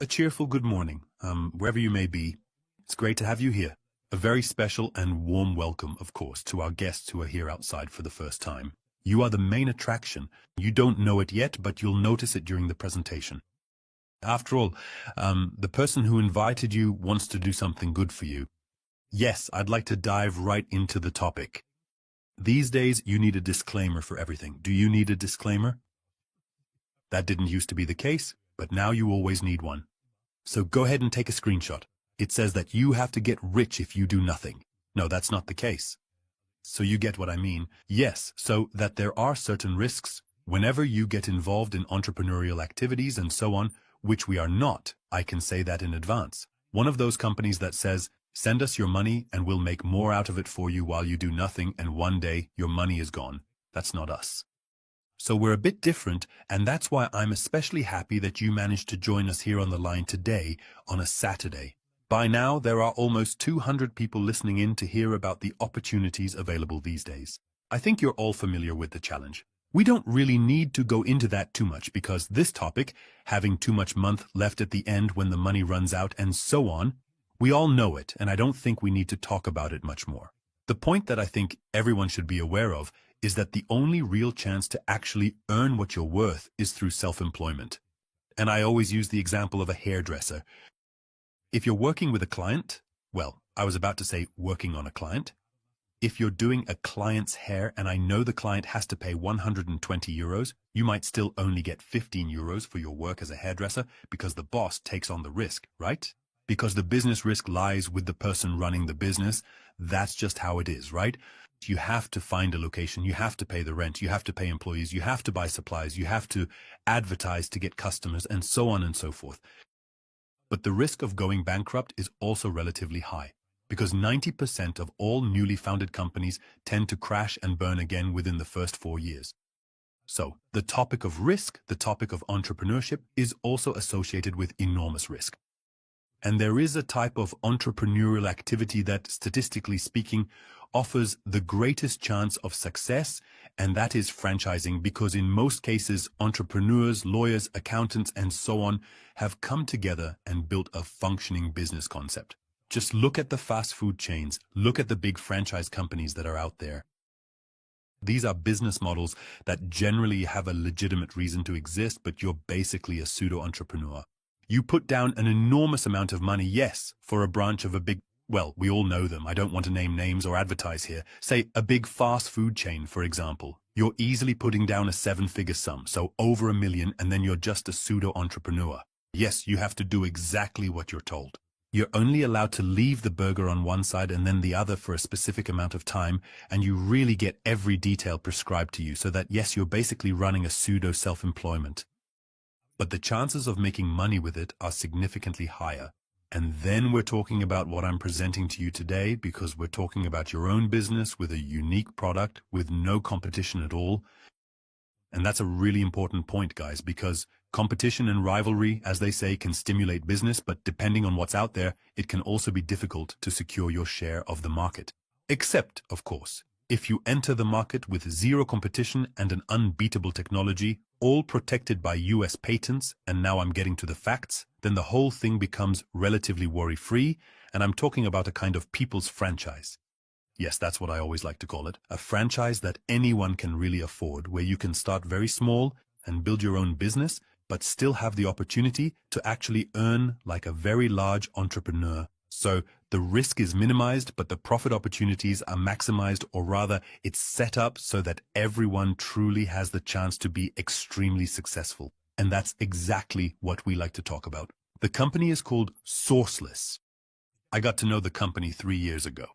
A cheerful good morning, wherever you may be. It's great to have you here. A very special and warm welcome, of course, to our guests who are here outside for the first time. You are the main attraction. You don't know it yet, but you'll notice it during the presentation. After all, the person who invited you wants to do something good for you. Yes, I'd like to dive right into the topic. These days, you need a disclaimer for everything. Do you need a disclaimer? That didn't used to be the case, but now you always need one. So go ahead and take a screenshot. It says that you have to get rich if you do nothing. No, that's not the case. So you get what I mean. Yes, so that there are certain risks whenever you get involved in entrepreneurial activities and so on, which we are not. I can say that in advance. One of those companies that says, send us your money and we'll make more out of it for you while you do nothing, and one day your money is gone. That's not us. So we're a bit different, and that's why I'm especially happy that you managed to join us here on the line today on a Saturday. By now, there are almost 200 people listening in to hear about the opportunities available these days. I think you're all familiar with the challenge. We don't really need to go into that too much because this topic, having too much month left at the end when the money runs out and so on, we all know it, and I don't think we need to talk about it much more. The point that I think everyone should be aware of is that the only real chance to actually earn what you're worth is through self-employment. And I always use the example of a hairdresser. If you're working with a client, well, I was about to say working on a client. If you're doing a client's hair and I know the client has to pay 120 euros, you might still only get 15 euros for your work as a hairdresser because the boss takes on the risk, right? Because the business risk lies with the person running the business. That's just how it is, right? You have to find a location, you have to pay the rent, you have to pay employees, you have to buy supplies, you have to advertise to get customers, and so on and so forth. But the risk of going bankrupt is also relatively high, because 90% of all newly founded companies tend to crash and burn again within the first 4 years. So, the topic of risk, the topic of entrepreneurship, is also associated with enormous risk. And there is a type of entrepreneurial activity that, statistically speaking, offers the greatest chance of success, and that is franchising, because in most cases, entrepreneurs, lawyers, accountants, and so on have come together and built a functioning business concept. Just look at the fast food chains, look at the big franchise companies that are out there. These are business models that generally have a legitimate reason to exist, but you're basically a pseudo-entrepreneur. You put down an enormous amount of money, yes, for a branch of a big, well, we all know them. I don't want to name names or advertise here. Say a big fast food chain, for example. You're easily putting down a 7-figure sum, so over $1 million, and then you're just a pseudo-entrepreneur. Yes, you have to do exactly what you're told. You're only allowed to leave the burger on one side and then the other for a specific amount of time, and you really get every detail prescribed to you so that, yes, you're basically running a pseudo-self-employment. But the chances of making money with it are significantly higher. And then we're talking about what I'm presenting to you today, because we're talking about your own business with a unique product with no competition at all. And that's a really important point, guys, because competition and rivalry, as they say, can stimulate business, but depending on what's out there, it can also be difficult to secure your share of the market. Except, of course, if you enter the market with zero competition and an unbeatable technology, all protected by US patents, and now I'm getting to the facts, then the whole thing becomes relatively worry-free, and I'm talking about a kind of people's franchise. Yes, that's what I always like to call it, a franchise that anyone can really afford, where you can start very small and build your own business, but still have the opportunity to actually earn like a very large entrepreneur. So the risk is minimized, but the profit opportunities are maximized, or rather, it's set up so that everyone truly has the chance to be extremely successful. And that's exactly what we like to talk about. The company is called SourceLess. I got to know the company 3 years ago.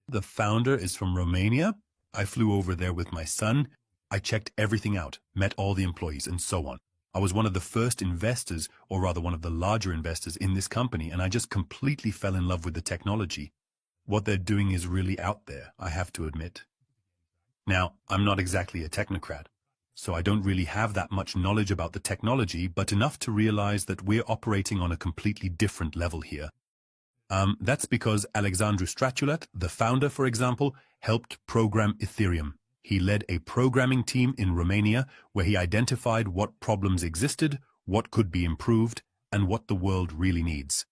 The founder is from Romania. I flew over there with my son. I checked everything out, met all the employees, and so on. I was one of the first investors, or rather one of the larger investors in this company, and I just completely fell in love with the technology. What they're doing is really out there, I have to admit. Now, I'm not exactly a technocrat, so I don't really have that much knowledge about the technology, but enough to realize that we're operating on a completely different level here. That's because Alexandru Stratulat, the founder, for example, helped program Ethereum. He led a programming team in Romania where he identified what problems existed, what could be improved, and what the world really needs.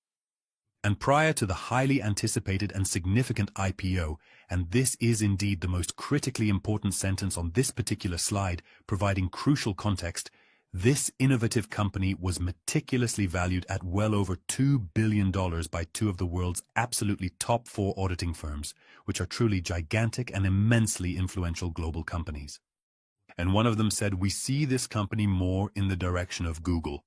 And prior to the highly anticipated and significant IPO, and this is indeed the most critically important sentence on this particular slide, providing crucial context, this innovative company was meticulously valued at well over $2 billion by two of the world's absolutely top 4 auditing firms, which are truly gigantic and immensely influential global companies. And one of them said, "We see this company more in the direction of Google."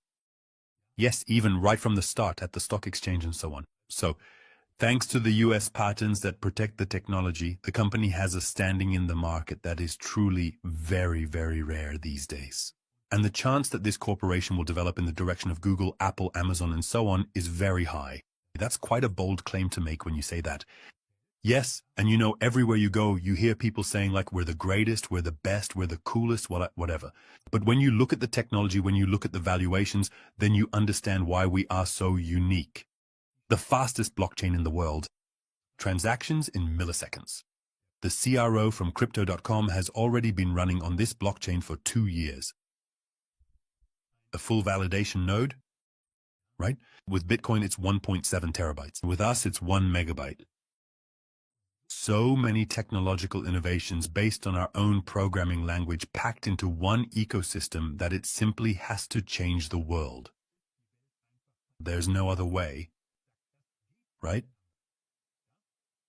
Yes, even right from the start at the stock exchange and so on. So, thanks to the US patents that protect the technology, the company has a standing in the market that is truly very, very rare these days. And the chance that this corporation will develop in the direction of Google, Apple, Amazon, and so on is very high. That's quite a bold claim to make when you say that. Yes, and you know, everywhere you go, you hear people saying like, we're the greatest, we're the best, we're the coolest, whatever. But when you look at the technology, when you look at the valuations, then you understand why we are so unique. The fastest blockchain in the world. Transactions in milliseconds. The CRO from Crypto.com has already been running on this blockchain for 2 years. A full validation node, right? With Bitcoin, it's 1.7 terabytes. With us, it's 1 megabyte. So many technological innovations based on our own programming language packed into one ecosystem that it simply has to change the world. There's no other way, right?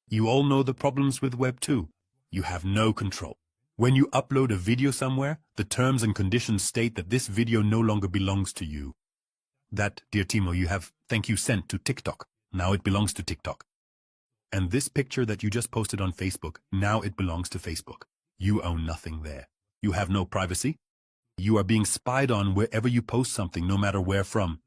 You all know the problems with Web 2. You have no control. When you upload a video somewhere, the terms and conditions state that this video no longer belongs to you. That, dear Timo, you have thank you sent to TikTok. Now it belongs to TikTok. And this picture that you just posted on Facebook, now it belongs to Facebook. You own nothing there. You have no privacy. You are being spied on wherever you post something, no matter where from.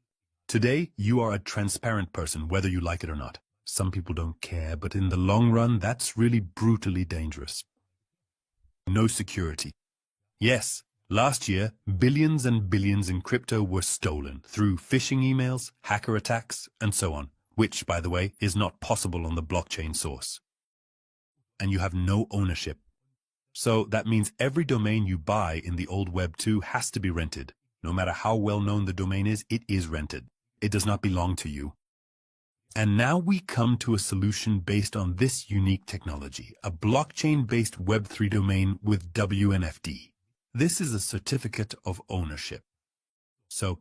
Today, you are a transparent person, whether you like it or not. Some people don't care, but in the long run, that's really brutally dangerous. No security. Yes, last year, billions and billions in crypto were stolen through phishing emails, hacker attacks, and so on, which, by the way, is not possible on the blockchain source. And you have no ownership. So that means every domain you buy in the old Web 2 has to be rented. No matter how well known the domain is, it is rented. It does not belong to you. And now we come to a solution based on this unique technology, a blockchain-based Web 3 domain with WNFD. This is a certificate of ownership. So,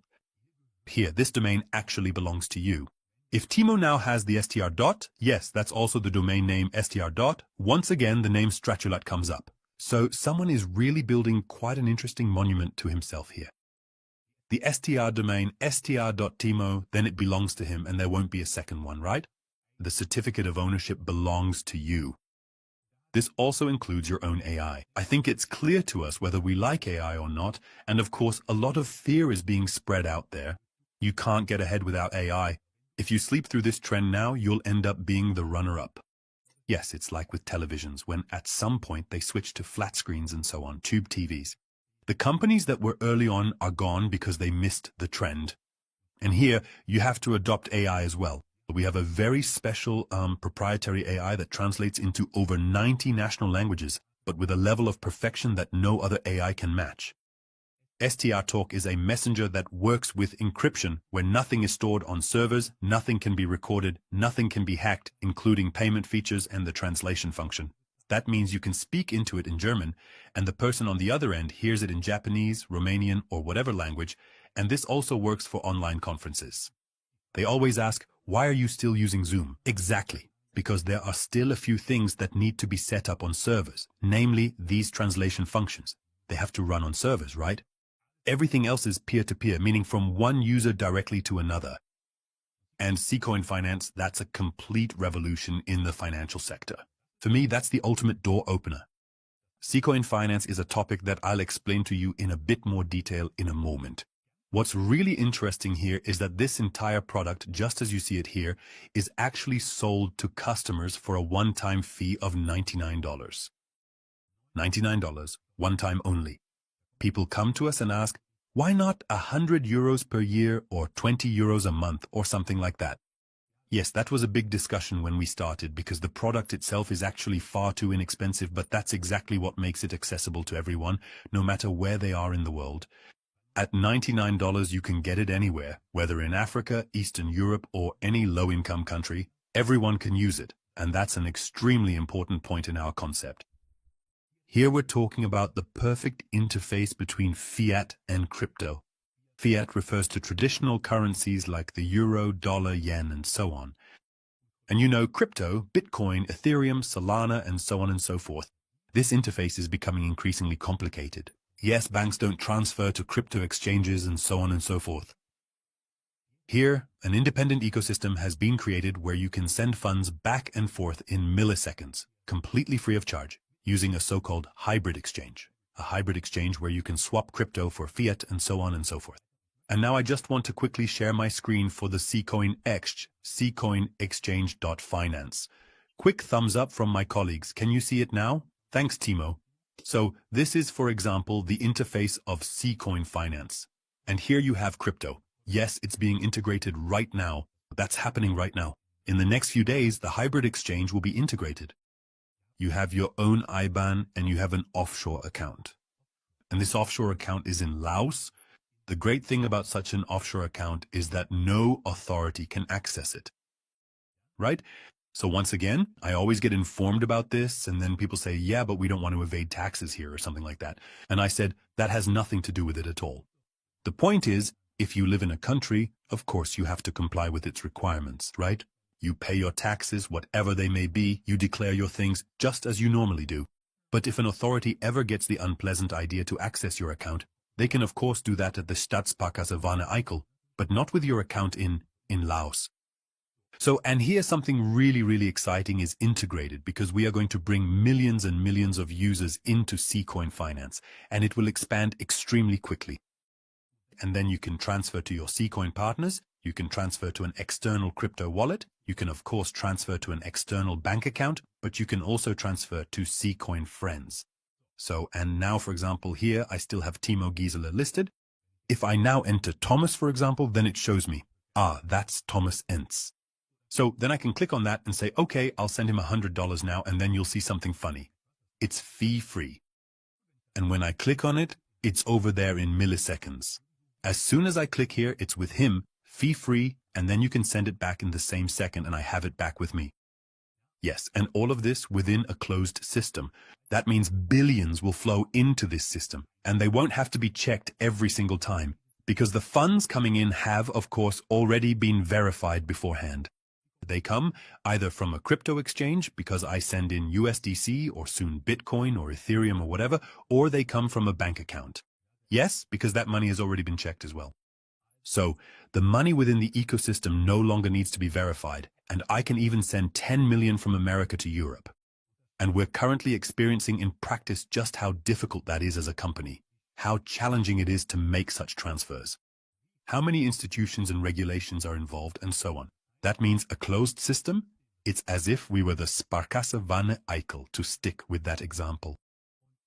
here, this domain actually belongs to you. If Timo now has the str dot, yes, that's also the domain name str dot, once again the name Stratulat comes up. So someone is really building quite an interesting monument to himself here. The str domain str.timo, then it belongs to him and there won't be a second one, right? The certificate of ownership belongs to you. This also includes your own AI. I think it's clear to us whether we like AI or not, and of course a lot of fear is being spread out there. You can't get ahead without AI. If you sleep through this trend now, you'll end up being the runner-up. Yes, it's like with televisions, when at some point they switch to flat screens and so on, tube TVs. The companies that were early on are gone because they missed the trend. And here, you have to adopt AI as well. We have a very special proprietary AI that translates into over 90 national languages, but with a level of perfection that no other AI can match. STR Talk is a messenger that works with encryption, where nothing is stored on servers, nothing can be recorded, nothing can be hacked, including payment features and the translation function. That means you can speak into it in German, and the person on the other end hears it in Japanese, Romanian, or whatever language, and this also works for online conferences. They always ask, why are you still using Zoom? Exactly, because there are still a few things that need to be set up on servers, namely these translation functions. They have to run on servers, right? Everything else is peer-to-peer, meaning from one user directly to another. And Ccoin Finance, that's a complete revolution in the financial sector. For me, that's the ultimate door opener. Ccoin Finance is a topic that I'll explain to you in a bit more detail in a moment. What's really interesting here is that this entire product, just as you see it here, is actually sold to customers for a one-time fee of $99. $99, one time only. People come to us and ask, why not €100 per year or €20 a month or something like that? Yes, that was a big discussion when we started because the product itself is actually far too inexpensive, but that's exactly what makes it accessible to everyone, no matter where they are in the world. At $99, you can get it anywhere, whether in Africa, Eastern Europe, or any low-income country. Everyone can use it, and that's an extremely important point in our concept. Here we're talking about the perfect interface between fiat and crypto. Fiat refers to traditional currencies like the euro, dollar, yen, and so on. And you know, crypto, Bitcoin, Ethereum, Solana, and so on and so forth. This interface is becoming increasingly complicated. Yes, banks don't transfer to crypto exchanges and so on and so forth. Here, an independent ecosystem has been created where you can send funds back and forth in milliseconds, completely free of charge, using a so-called hybrid exchange. A hybrid exchange where you can swap crypto for fiat and so on and so forth. And now I just want to quickly share my screen for the Ccoin Exchange.finance. Quick thumbs up from my colleagues. Can you see it now? Thanks, Timo. So this is, for example, the interface of Ccoin Finance. And here you have crypto. Yes, it's being integrated right now. That's happening right now. In the next few days, the hybrid exchange will be integrated. You have your own IBAN and you have an offshore account. And this offshore account is in Laos. The great thing about such an offshore account is that no authority can access it. Right? So once again, I always get informed about this, and then people say, yeah, but we don't want to evade taxes here or something like that. And I said, that has nothing to do with it at all. The point is, if you live in a country, of course you have to comply with its requirements, right? You pay your taxes, whatever they may be, you declare your things just as you normally do. But if an authority ever gets the unpleasant idea to access your account, they can of course do that at the Stadssparkasse Wanne-Eickel, but not with your account in Laos. So, and here something really exciting is integrated, because we are going to bring millions and millions of users into Ccoin Finance, and it will expand extremely quickly. And then you can transfer to your Ccoin partners, you can transfer to an external crypto wallet, you can of course transfer to an external bank account, but you can also transfer to Ccoin friends. So, and now for example here, I still have Timo Gisela listed. If I now enter Thomas, for example, then it shows me, that's Thomas Entz. So then I can click on that and say, okay, I'll send him $100 now, and then you'll see something funny. It's fee-free. And when I click on it, it's over there in milliseconds. As soon as I click here, it's with him, fee-free, and then you can send it back in the same second, and I have it back with me. Yes, and all of this within a closed system. That means billions will flow into this system, and they won't have to be checked every single time, because the funds coming in have, of course, already been verified beforehand. They come either from a crypto exchange, because I send in USDC or soon Bitcoin or Ethereum or whatever, or they come from a bank account. Yes, because that money has already been checked as well. So the money within the ecosystem no longer needs to be verified, and I can even send 10 million from America to Europe. And we're currently experiencing in practice just how difficult that is as a company, how challenging it is to make such transfers, how many institutions and regulations are involved, and so on. That means a closed system. It's as if we were the Sparkasse Wanne-Eickel, to stick with that example.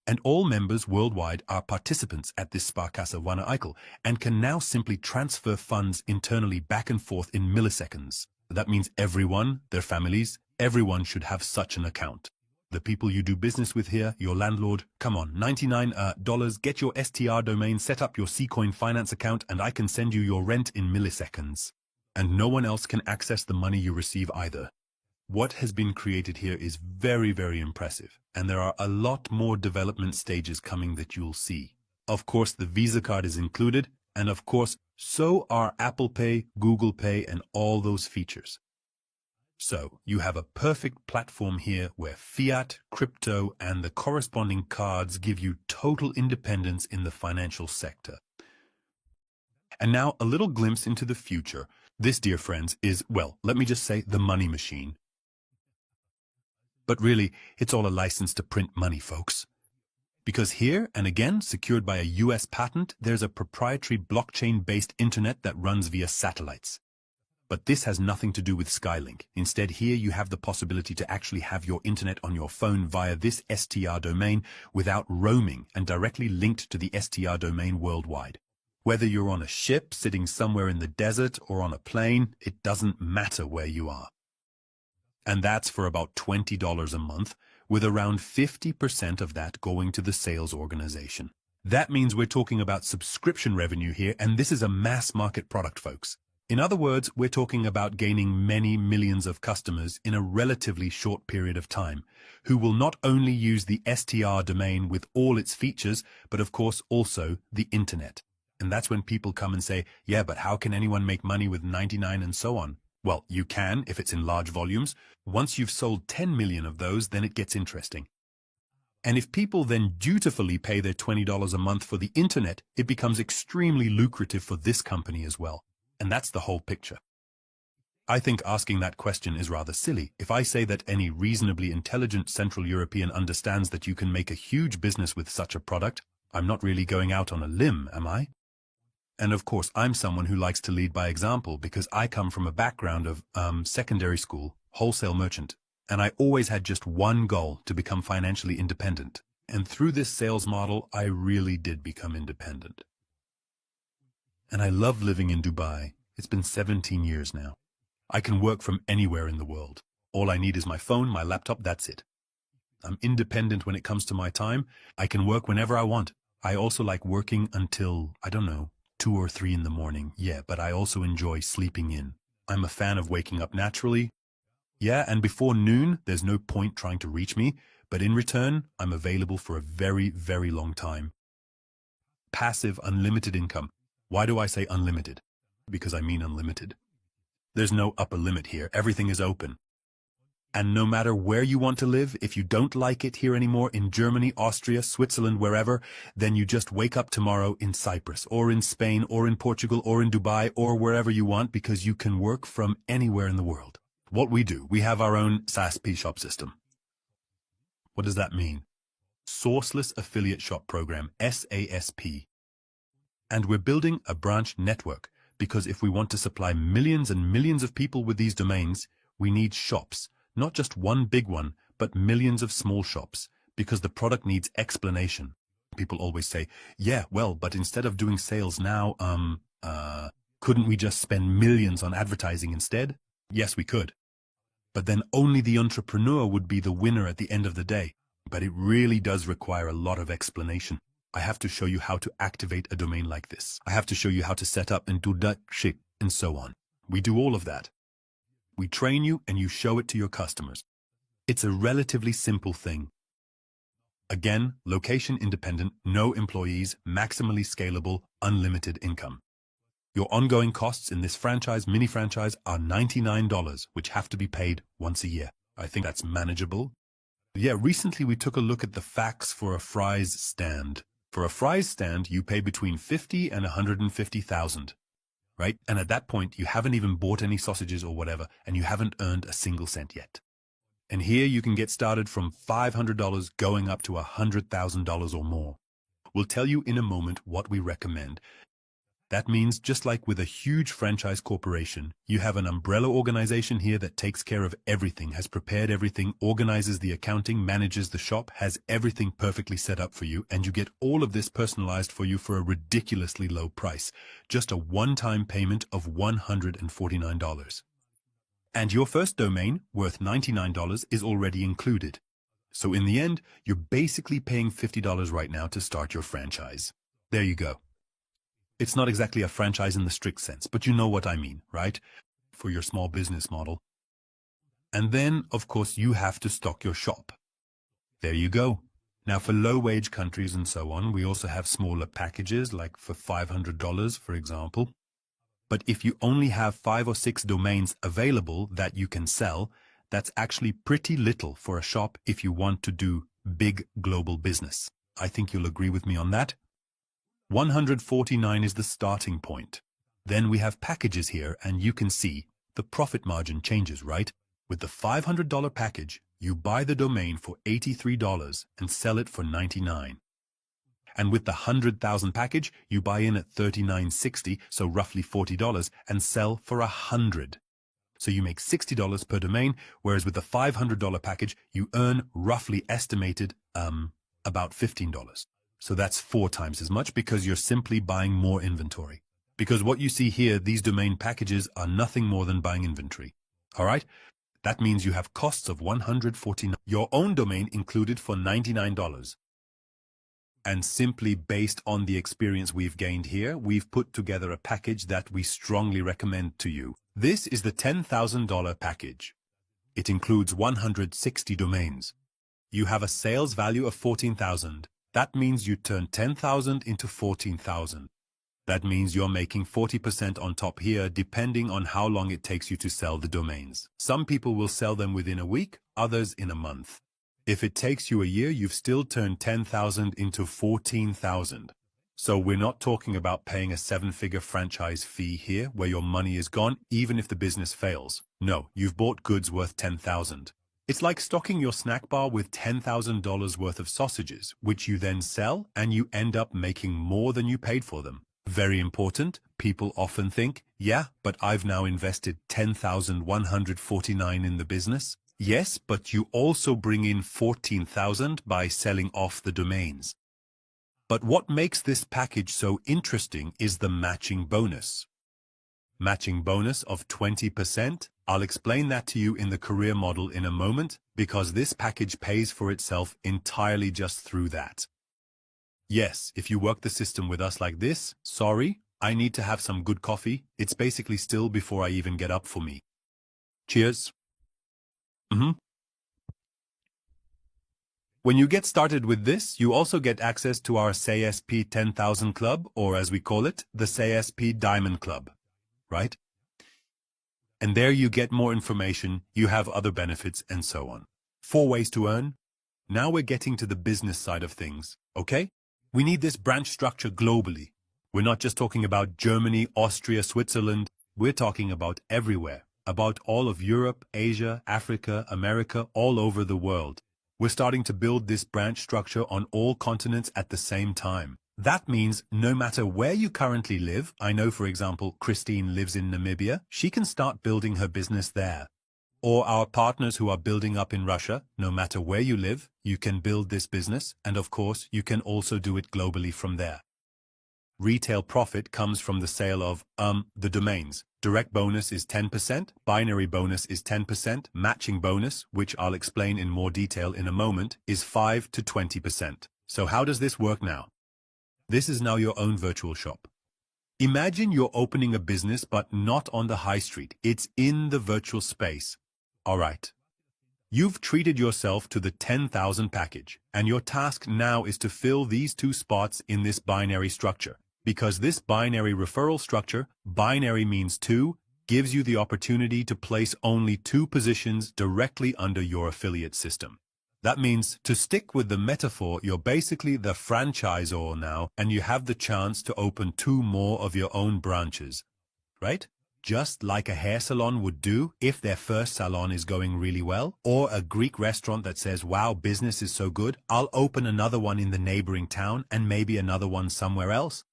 And all members worldwide are participants at this Sparkasse Wanne-Eickel and can now simply transfer funds internally back and forth in milliseconds. That means everyone, their families, everyone should have such an account. The people you do business with here, your landlord, come on, $99, get your STR domain, set up your Ccoin Finance account, and I can send you your rent in milliseconds. And no one else can access the money you receive either. What has been created here is very impressive, and there are a lot more development stages coming that you'll see. Of course, the Visa card is included, and of course, so are Apple Pay, Google Pay, and all those features. So, you have a perfect platform here where fiat, crypto, and the corresponding cards give you total independence in the financial sector. And now, a little glimpse into the future. This, dear friends, is, well, let me just say, the money machine. But really, it's all a license to print money, folks. Because here, and again, secured by a US patent, there's a proprietary blockchain-based internet that runs via satellites. But this has nothing to do with Skylink. Instead, here you have the possibility to actually have your internet on your phone via this STR domain without roaming and directly linked to the STR domain worldwide. Whether you're on a ship sitting somewhere in the desert or on a plane, it doesn't matter where you are. And that's for about $20 a month, with around 50% of that going to the sales organization. That means we're talking about subscription revenue here, and this is a mass market product, folks. In other words, we're talking about gaining many millions of customers in a relatively short period of time, who will not only use the STR domain with all its features, but of course also the internet. And that's when people come and say, yeah, but how can anyone make money with 99 and so on? Well, you can if it's in large volumes. Once you've sold 10 million of those, then it gets interesting. And if people then dutifully pay their $20 a month for the internet, it becomes extremely lucrative for this company as well. And that's the whole picture. I think asking that question is rather silly. If I say that any reasonably intelligent Central European understands that you can make a huge business with such a product, I'm not really going out on a limb, am I? And of course, I'm someone who likes to lead by example because I come from a background of secondary school, wholesale merchant, and I always had just one goal, to become financially independent. And through this sales model, I really did become independent. And I love living in Dubai. It's been 17 years now. I can work from anywhere in the world. All I need is my phone, my laptop, that's it. I'm independent when it comes to my time. I can work whenever I want. I also like working until, I don't know, 2 or 3 in the morning. Yeah, but I also enjoy sleeping in. I'm a fan of waking up naturally. Yeah, and before noon, there's no point trying to reach me, but in return, I'm available for a very, very long time. Passive, unlimited income. Why do I say unlimited? Because I mean unlimited. There's no upper limit here. Everything is open. And no matter where you want to live, if you don't like it here anymore, in Germany, Austria, Switzerland, wherever, then you just wake up tomorrow in Cyprus, or in Spain, or in Portugal, or in Dubai, or wherever you want, because you can work from anywhere in the world. What we do, we have our own SaaS shop system. What does that mean? Sourceless Affiliate Shop Program, SASP. And we're building a branch network, because if we want to supply millions and millions of people with these domains, we need shops, not just one big one, but millions of small shops, because the product needs explanation. People always say, yeah, well, but instead of doing sales now, couldn't we just spend millions on advertising instead? Yes, we could. But then only the entrepreneur would be the winner at the end of the day. But it really does require a lot of explanation. I have to show you how to activate a domain like this. I have to show you how to set up and do that shit and so on. We do all of that. We train you and you show it to your customers. It's a relatively simple thing. Again, location independent, no employees, maximally scalable, unlimited income. Your ongoing costs in this franchise, mini franchise, are $99, which have to be paid once a year. I think that's manageable. Yeah, recently we took a look at the facts for a fries stand. For a fries stand, you pay between $50,000 and $150,000, right? And at that point, you haven't even bought any sausages or whatever, and you haven't earned a single cent yet. And here you can get started from $500 going up to $100,000 or more. We'll tell you in a moment what we recommend. That means, just like with a huge franchise corporation, you have an umbrella organization here that takes care of everything, has prepared everything, organizes the accounting, manages the shop, has everything perfectly set up for you, and you get all of this personalized for you for a ridiculously low price, just a one-time payment of $149. And your first domain, worth $99, is already included. So in the end, you're basically paying $50 right now to start your franchise. There you go. It's not exactly a franchise in the strict sense, but you know what I mean, right? For your small business model. And then, of course, you have to stock your shop. There you go. Now, for low-wage countries and so on, we also have smaller packages, like for $500, for example. But if you only have 5 or 6 domains available that you can sell, that's actually pretty little for a shop if you want to do big global business. I think you'll agree with me on that. $149 is the starting point. Then we have packages here, and you can see the profit margin changes, right? With the $500 package, you buy the domain for $83 and sell it for $99. And with the 100,000 package, you buy in at $39.60, so roughly $40, and sell for $100. So you make $60 per domain, whereas with the $500 package, you earn roughly estimated about $15. So that's 4 times as much because you're simply buying more inventory. Because what you see here, these domain packages are nothing more than buying inventory. All right? That means you have costs of $149. Your own domain included for $99. And simply based on the experience we've gained here, we've put together a package that we strongly recommend to you. This is the $10,000 package. It includes 160 domains. You have a sales value of 14,000. That means you turn 10,000 into 14,000. That means you're making 40% on top here, depending on how long it takes you to sell the domains. Some people will sell them within a week, others in a month. If it takes you a year, you've still turned 10,000 into 14,000. So we're not talking about paying a 7-figure franchise fee here, where your money is gone, even if the business fails. No, you've bought goods worth 10,000. It's like stocking your snack bar with $10,000 worth of sausages, which you then sell, and you end up making more than you paid for them. Very important, people often think, yeah, but I've now invested $10,149 in the business. Yes, but you also bring in 14,000 by selling off the domains. But what makes this package so interesting is the matching bonus. Matching bonus of 20%. I'll explain that to you in the career model in a moment, because this package pays for itself entirely just through that. Yes, if you work the system with us like this, sorry, I need to have some good coffee. It's basically still before I even get up for me. Cheers. When you get started with this, you also get access to our SASP 10,000 Club, or as we call it, the SASP Diamond Club, right? And there you get more information, you have other benefits, and so on. 4 ways to earn. Now we're getting to the business side of things, okay? We need this branch structure globally. We're not just talking about Germany, Austria, Switzerland. We're talking about everywhere, about all of Europe, Asia, Africa, America, all over the world. We're starting to build this branch structure on all continents at the same time. That means no matter where you currently live, I know, for example, Christine lives in Namibia, she can start building her business there. Or our partners who are building up in Russia, no matter where you live, you can build this business, and of course, you can also do it globally from there. Retail profit comes from the sale of, the domains. Direct bonus is 10%, binary bonus is 10%, matching bonus, which I'll explain in more detail in a moment, is 5 to 20%. So how does this work now? This is now your own virtual shop. Imagine you're opening a business but not on the high street. It's in the virtual space. All right. You've treated yourself to the 10,000 package, and your task now is to fill these 2 spots in this binary structure. Because this binary referral structure, binary means 2, gives you the opportunity to place only 2 positions directly under your affiliate system. That means, to stick with the metaphor, you're basically the franchisor now, and you have the chance to open 2 more of your own branches, right? Just like a hair salon would do if their first salon is going really well, or a Greek restaurant that says, wow, business is so good, I'll open another one in the neighboring town and maybe another one somewhere else,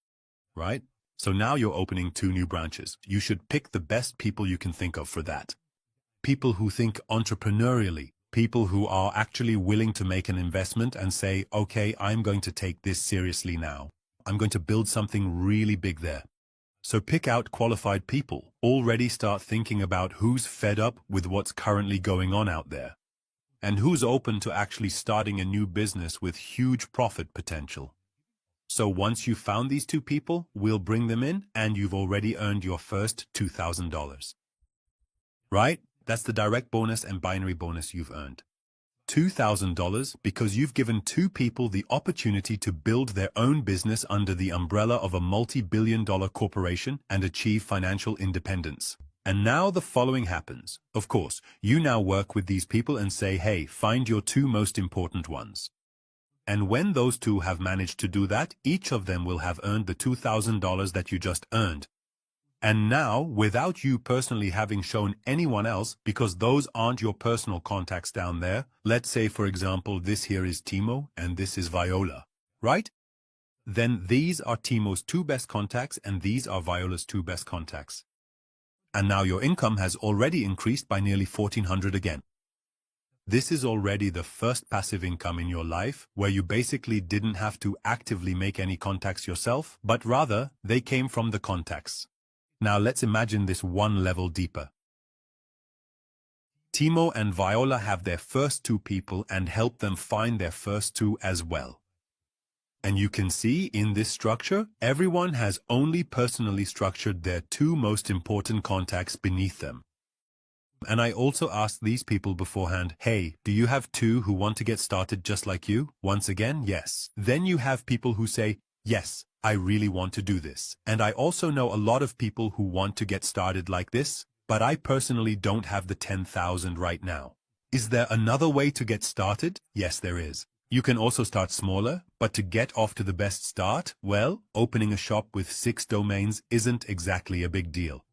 right? So now you're opening 2 new branches. You should pick the best people you can think of for that. People who think entrepreneurially, people who are actually willing to make an investment and say, okay, I'm going to take this seriously now. I'm going to build something really big there. So pick out qualified people. Already start thinking about who's fed up with what's currently going on out there, and who's open to actually starting a new business with huge profit potential. So once you've found these 2 people, we'll bring them in, and you've already earned your first $2,000. Right? That's the direct bonus and binary bonus you've earned. $2,000 because you've given 2 people the opportunity to build their own business under the umbrella of a multi-billion-dollar corporation and achieve financial independence. And now the following happens. Of course, you now work with these people and say, hey, find your 2 most important ones. And when those 2 have managed to do that, each of them will have earned the $2,000 that you just earned. And now, without you personally having shown anyone else, because those aren't your personal contacts down there, let's say, for example, this here is Timo and this is Viola, right? Then these are Timo's 2 best contacts and these are Viola's 2 best contacts. And now your income has already increased by nearly $1,400 again. This is already the first passive income in your life where you basically didn't have to actively make any contacts yourself, but rather they came from the contacts. Now let's imagine this 1 level deeper. Timo and Viola have their first 2 people and help them find their first 2 as well. And you can see in this structure, everyone has only personally structured their two most important contacts beneath them. And I also asked these people beforehand, hey, do you have two who want to get started just like you? Once again, yes. Then you have people who say, yes, I really want to do this. And I also know a lot of people who want to get started like this, but I personally don't have the 10,000 right now. Is there another way to get started? Yes, there is. You can also start smaller, but to get off to the best start, well, opening a shop with 6 domains isn't exactly a big deal.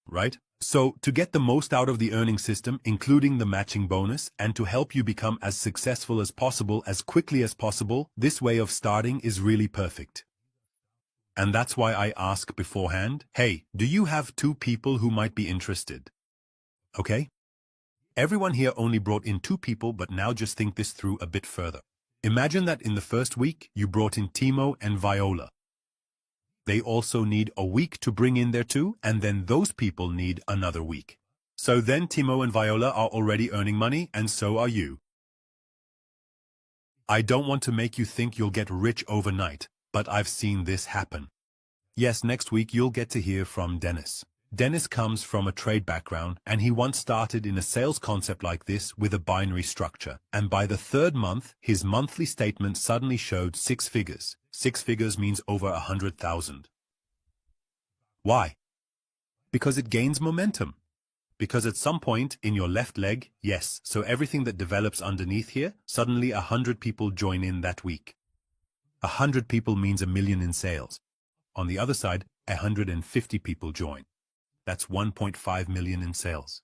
Right? So, to get the most out of the earning system, including the matching bonus, and to help you become as successful as possible as quickly as possible, this way of starting is really perfect. And that's why I ask beforehand, hey, do you have 2 people who might be interested? Okay? Everyone here only brought in 2 people, but now just think this through a bit further. Imagine that in the first week, you brought in Timo and Viola. They also need a week to bring in their 2, and then those people need another week. So then Timo and Viola are already earning money, and so are you. I don't want to make you think you'll get rich overnight, but I've seen this happen. Yes, next week you'll get to hear from Dennis. Dennis comes from a trade background, and he once started in a sales concept like this with a binary structure. And by the 3rd month, his monthly statement suddenly showed 6 figures. 6 figures means over 100,000. Why? Because it gains momentum. Because at some point in your left leg, yes, so everything that develops underneath here, suddenly 100 people join in that week. 100 people means 1 million in sales. On the other side, 150 people join. That's 1.5 million in sales.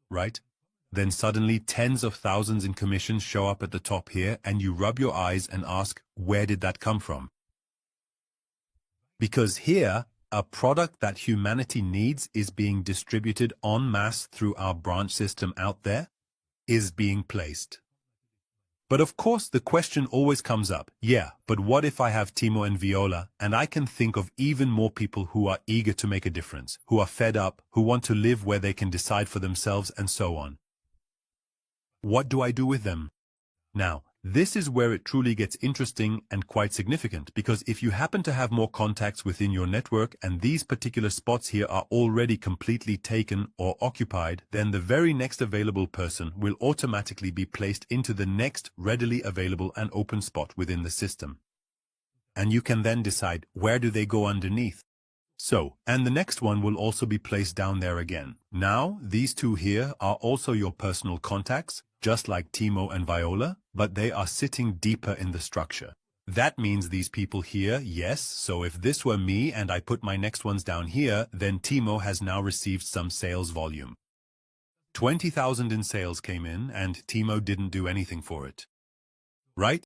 Right? Then suddenly tens of thousands in commissions show up at the top here, and you rub your eyes and ask, where did that come from? Because here, a product that humanity needs is being distributed en masse through our branch system out there, is being placed. But of course the question always comes up, yeah, but what if I have Timo and Viola, and I can think of even more people who are eager to make a difference, who are fed up, who want to live where they can decide for themselves and so on. What do I do with them? Now, this is where it truly gets interesting and quite significant, because if you happen to have more contacts within your network and these particular spots here are already completely taken or occupied, then the very next available person will automatically be placed into the next readily available and open spot within the system. And you can then decide, where do they go underneath? So, and the next one will also be placed down there again. Now, these 2 here are also your personal contacts, just like Timo and Viola, but they are sitting deeper in the structure. That means these people here, yes, so if this were me and I put my next ones down here, then Timo has now received some sales volume. 20,000 in sales came in, and Timo didn't do anything for it. Right?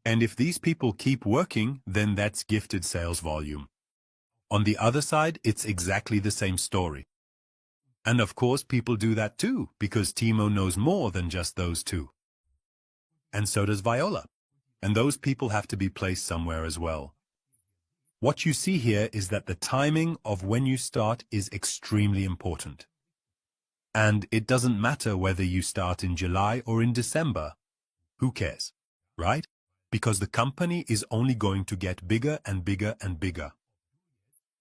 And if these people keep working, then that's gifted sales volume. On the other side, it's exactly the same story. And of course, people do that too, because Timo knows more than just those 2. And so does Viola. And those people have to be placed somewhere as well. What you see here is that the timing of when you start is extremely important. And it doesn't matter whether you start in July or in December. Who cares, right? Because the company is only going to get bigger and bigger and bigger.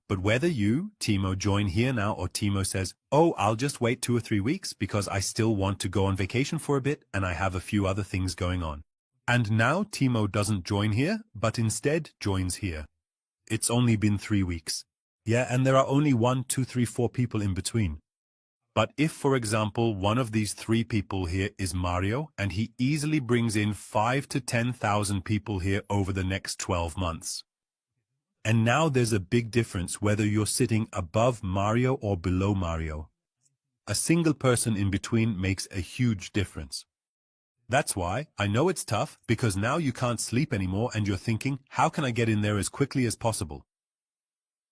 But whether you, Timo, join here now or Timo says, oh, I'll just wait 2 or 3 weeks because I still want to go on vacation for a bit and I have a few other things going on. And now Timo doesn't join here, but instead joins here. It's only been 3 weeks. Yeah, and there are only 1, 2, 3, 4 people in between. But if, for example, one of these 3 people here is Mario, and he easily brings in 5 to 10,000 people here over the next 12 months. And now there's a big difference whether you're sitting above Mario or below Mario. A single person in between makes a huge difference. That's why I know it's tough, because now you can't sleep anymore and you're thinking, how can I get in there as quickly as possible?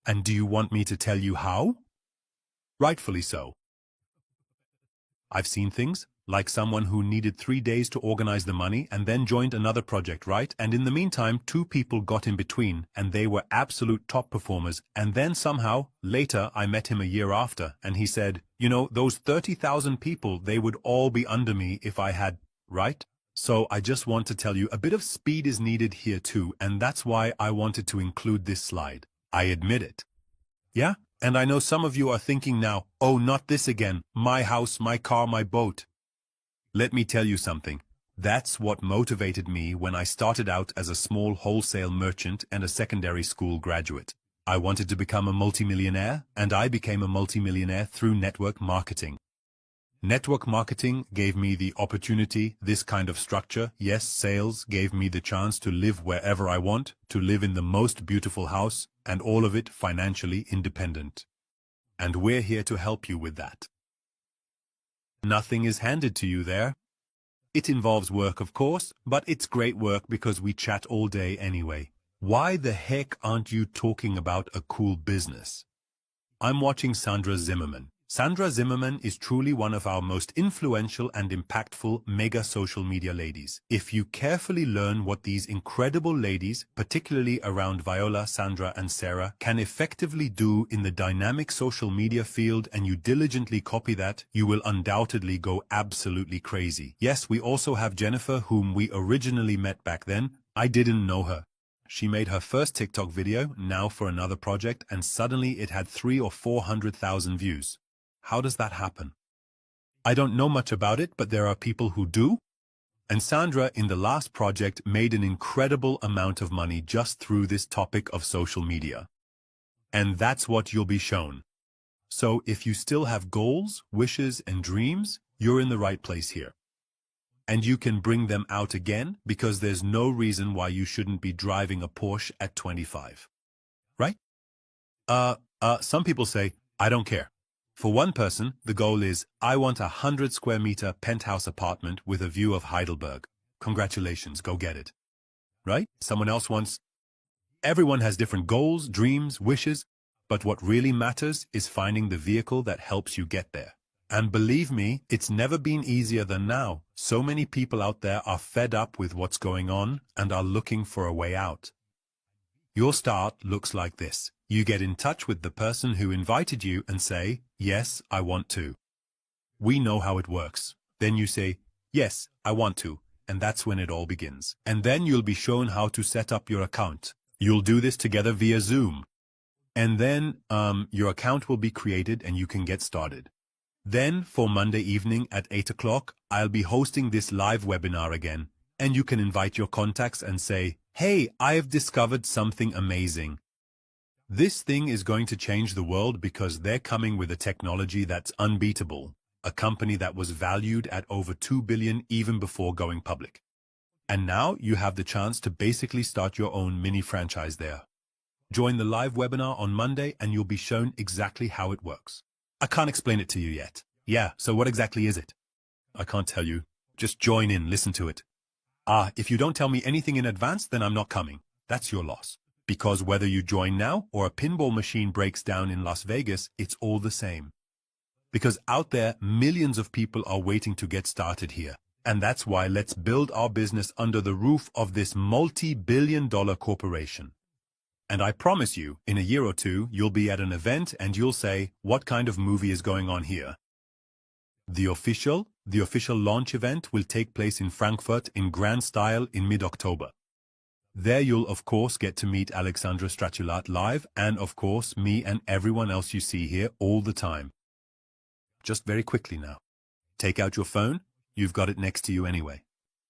And do you want me to tell you how? Rightfully so. I've seen things, like someone who needed 3 days to organize the money and then joined another project, right? And in the meantime, 2 people got in between, and they were absolute top performers. And then somehow, later, I met him a year after, and he said, you know, those 30,000 people, they would all be under me if I had, right? So I just want to tell you a bit of speed is needed here too, and that's why I wanted to include this slide. I admit it. Yeah? And I know some of you are thinking now, oh, not this again, my house, my car, my boat. Let me tell you something. That's what motivated me when I started out as a small wholesale merchant and a secondary school graduate. I wanted to become a multimillionaire, and I became a multimillionaire through network marketing. Network marketing gave me the opportunity, this kind of structure, yes, sales gave me the chance to live wherever I want, to live in the most beautiful house, and all of it financially independent. And we're here to help you with that. Nothing is handed to you there. It involves work, of course, but it's great work because we chat all day anyway. Why the heck aren't you talking about a cool business? I'm watching Sandra Zimmerman. Sandra Zimmerman is truly one of our most influential and impactful mega social media ladies. If you carefully learn what these incredible ladies, particularly around Viola, Sandra, and Sarah, can effectively do in the dynamic social media field and you diligently copy that, you will undoubtedly go absolutely crazy. Yes, we also have Jennifer, whom we originally met back then. I didn't know her. She made her first TikTok video, now for another project, and suddenly it had 300,000 or 400,000 views. How does that happen? I don't know much about it, but there are people who do. And Sandra, in the last project, made an incredible amount of money just through this topic of social media. And that's what you'll be shown. So if you still have goals, wishes, and dreams, you're in the right place here. And you can bring them out again because there's no reason why you shouldn't be driving a Porsche at 25. Right? Some people say, I don't care. For one person, the goal is, I want a 100 square meter penthouse apartment with a view of Heidelberg. Congratulations, go get it. Right? Someone else wants... Everyone has different goals, dreams, wishes, but what really matters is finding the vehicle that helps you get there. And believe me, it's never been easier than now. So many people out there are fed up with what's going on and are looking for a way out. Your start looks like this. You get in touch with the person who invited you and say, yes, I want to. We know how it works. Then you say, yes, I want to. And that's when it all begins. And then you'll be shown how to set up your account. You'll do this together via Zoom. And then your account will be created and you can get started. Then, for Monday evening at 8 o'clock, I'll be hosting this live webinar again. And you can invite your contacts and say, hey, I've discovered something amazing. This thing is going to change the world because they're coming with a technology that's unbeatable, a company that was valued at over $2 billion even before going public. And now you have the chance to basically start your own mini franchise there. Join the live webinar on Monday and you'll be shown exactly how it works. I can't explain it to you yet. Yeah, so what exactly is it? I can't tell you. Just join in, listen to it. If you don't tell me anything in advance, then I'm not coming. That's your loss. Because whether you join now or a pinball machine breaks down in Las Vegas, it's all the same. Because out there, millions of people are waiting to get started here. And that's why let's build our business under the roof of this multi-billion-dollar corporation. And I promise you, in a year or two, you'll be at an event and you'll say, what kind of movie is going on here? The official launch event will take place in Frankfurt in grand style in mid-October. There you'll of course get to meet Alexandra Stratulat live and of course me and everyone else you see here all the time. Just very quickly now. Take out your phone, you've got it next to you anyway.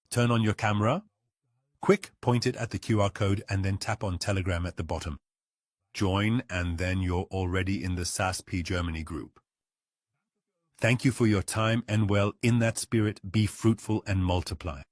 Turn on your camera. Quick, point it at the QR code and then tap on Telegram at the bottom. Join and then you're already in the SASP Germany group. Thank you for your time and well, in that spirit, be fruitful and multiply.